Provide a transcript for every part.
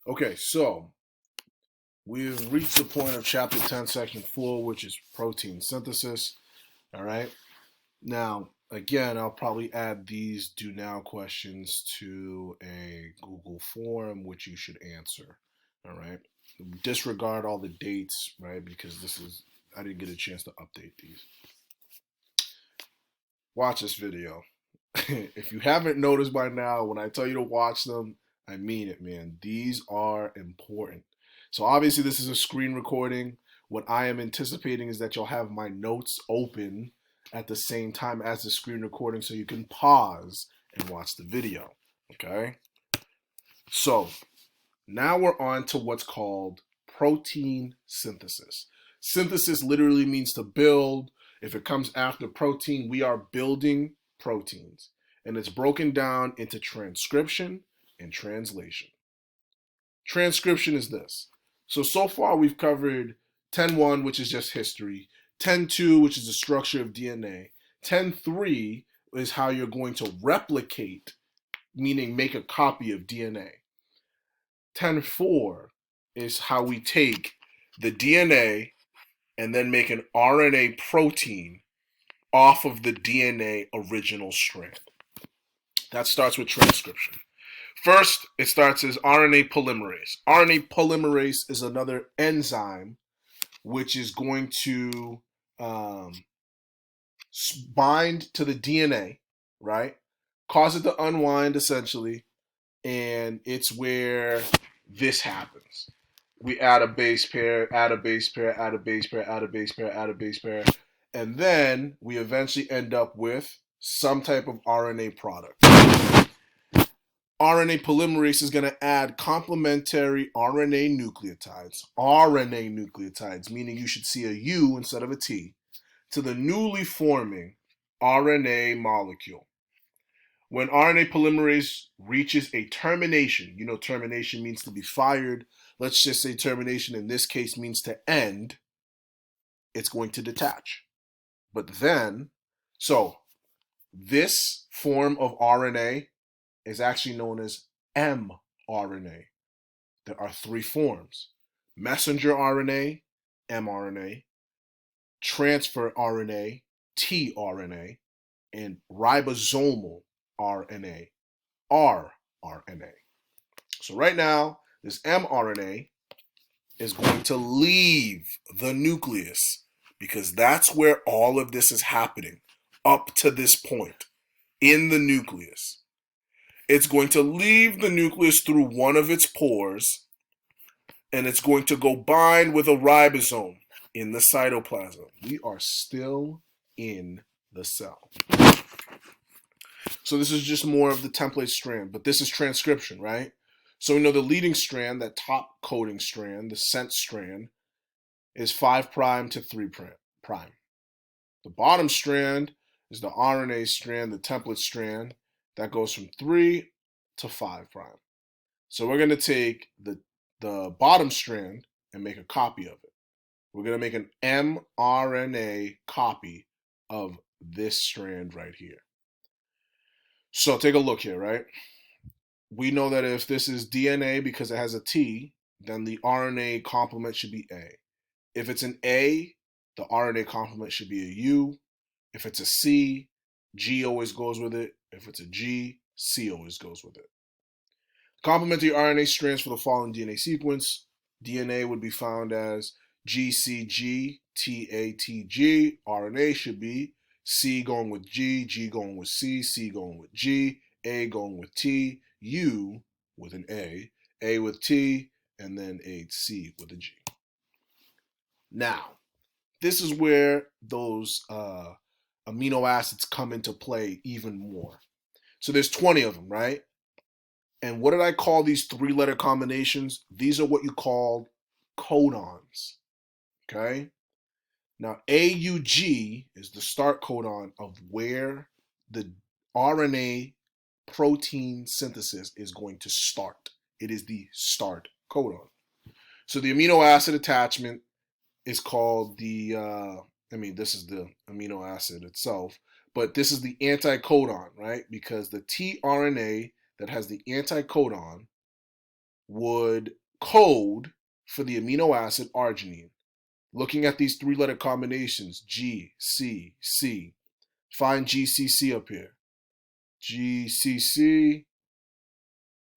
Okay, so we've reached the point of chapter 10, section 4, which is protein synthesis. All right. Now, again, I'll probably add these do now questions to a Google form, which you should answer. All right. Disregard all the dates, right? Because I didn't get a chance to update these. Watch this video. If you haven't noticed by now, when I tell you to watch them, I mean it, man. These are important. So obviously this is a screen recording. What I am anticipating is that you'll have my notes open at the same time as the screen recording so you can pause and watch the video. Okay? So now we're on to what's called protein synthesis. Synthesis literally means to build. If it comes after protein, we are building proteins. And it's broken down into transcription and translation. Transcription is this. So far we've covered 10.1, which is just history, 10.2, which is the structure of DNA, 10.3 is how you're going to replicate, meaning make a copy of DNA. 10.4 is how we take the DNA and then make an RNA protein off of the DNA original strand. That starts with transcription. First, it starts as RNA polymerase. RNA polymerase is another enzyme which is going to um, bind to the DNA, right? Cause it to unwind essentially, and it's where this happens. We add a base pair, add a base pair, add a base pair, add a base pair, add a base pair, and then we eventually end up with some type of RNA product. RNA polymerase is going to add complementary RNA nucleotides, meaning you should see a U instead of a T, to the newly forming RNA molecule. When RNA polymerase reaches a termination, you know, termination means to be fired. Let's just say termination in this case means to end. It's going to detach. But then, so this form of RNA is actually known as mRNA. There are three forms: messenger RNA, mRNA, transfer RNA, tRNA, and ribosomal RNA, rRNA. So right now, this mRNA is going to leave the nucleus because that's where all of this is happening up to this point in the nucleus. It's going to leave the nucleus through one of its pores, and it's going to go bind with a ribosome in the cytoplasm. We are still in the cell. So this is just more of the template strand, but this is transcription, right? So we know the leading strand, that top coding strand, the sense strand, is 5' to 3'. The bottom strand is the RNA strand, the template strand, that goes from 3 to 5'. So we're going to take the bottom strand and make a copy of it. We're going to make an mRNA copy of this strand right here. So take a look here, right? We know that if this is DNA because it has a T, then the RNA complement should be A. If it's an A, the RNA complement should be a U. If it's a C, G always goes with it. If it's a G, C always goes with it. Complementary RNA strands for the following DNA sequence. DNA would be found as GCG, TATG. RNA should be C going with G, G going with C, C going with G, A going with T, U with an A with T, and then a C with a G. Now, this is where those amino acids come into play even more. So there's 20 of them, right? And what did I call these three-letter combinations? These are what you call codons. Okay? Now, AUG is the start codon of where the RNA protein synthesis is going to start. It is the start codon. So the amino acid attachment is called this is the amino acid itself, but this is the anticodon, right? Because the tRNA that has the anticodon would code for the amino acid arginine. Looking at these three-letter combinations, G, C, C. Find GCC up here. GCC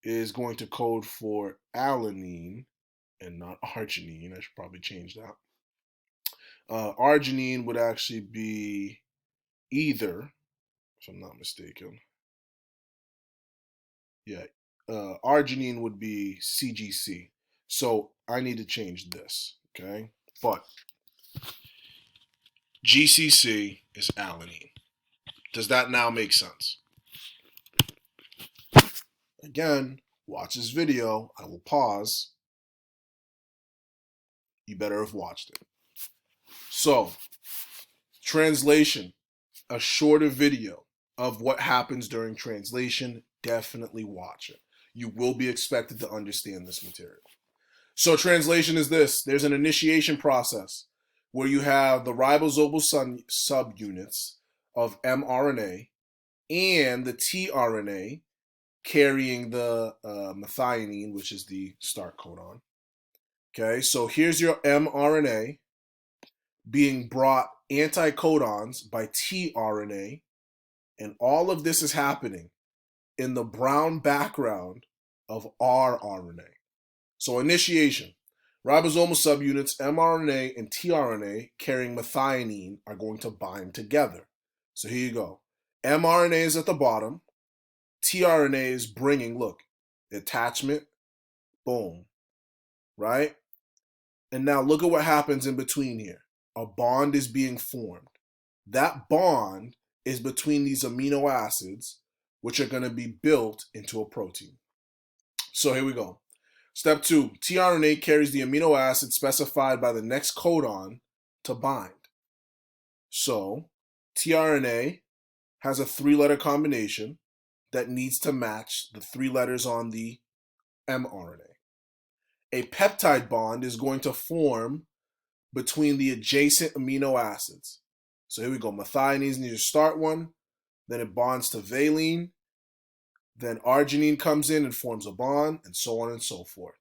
is going to code for alanine and not arginine. I should probably change that. Arginine would actually be either, if I'm not mistaken. Yeah, arginine would be CGC. So I need to change this, okay? But GCC is alanine. Does that now make sense? Again, watch this video. I will pause. You better have watched it. So, translation, a shorter video of what happens during translation. Definitely watch it. You will be expected to understand this material. So translation is this. There's an initiation process where you have the ribosomal subunits of mRNA and the tRNA carrying the methionine, which is the start codon. Okay, so here's your mRNA being brought anticodons by tRNA, and all of this is happening in the brown background of rRNA. So initiation, ribosomal subunits mRNA and tRNA carrying methionine are going to bind together. So here you go. mRNA is at the bottom. tRNA is bringing, look, attachment, boom, right? And now look at what happens in between here. A bond is being formed. That bond is between these amino acids, which are going to be built into a protein. So here we go. Step 2, tRNA carries the amino acid specified by the next codon to bind. So tRNA has a 3-letter combination that needs to match the 3 letters on the mRNA. A peptide bond is going to form between the adjacent amino acids. So here we go. Methionine is your start one. Then it bonds to valine. Then arginine comes in and forms a bond, and so on and so forth.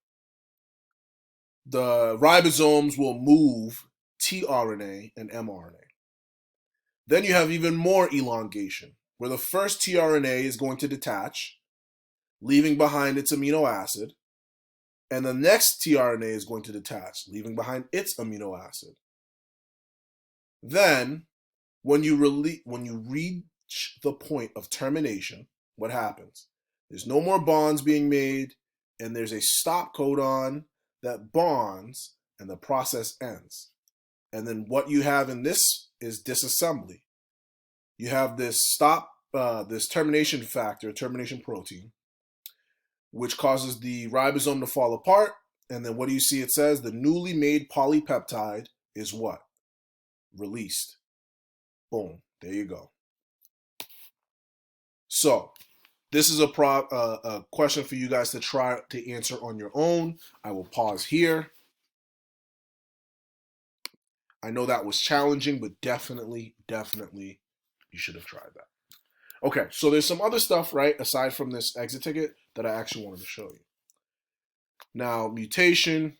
The ribosomes will move tRNA and mRNA. Then you have even more elongation, where the first tRNA is going to detach, leaving behind its amino acid, and the next tRNA is going to detach, leaving behind its amino acid. Then, when you reach the point of termination, what happens? There's no more bonds being made, and there's a stop codon that bonds, and the process ends. And then what you have in this is disassembly. You have this this termination factor, termination protein, which causes the ribosome to fall apart. And then what do you see? It says the newly made polypeptide is what? Released. Boom. There you go. So this is a question for you guys to try to answer on your own. I will pause here. I know that was challenging, but definitely you should have tried that. Okay, so there's some other stuff, right, aside from this exit ticket that I actually wanted to show you. Now, mutation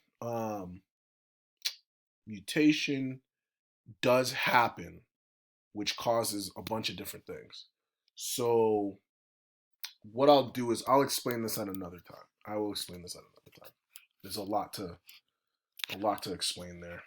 does happen, which causes a bunch of different things. So what I'll do is I'll explain this at another time. I will explain this at another time. There's a lot to explain there.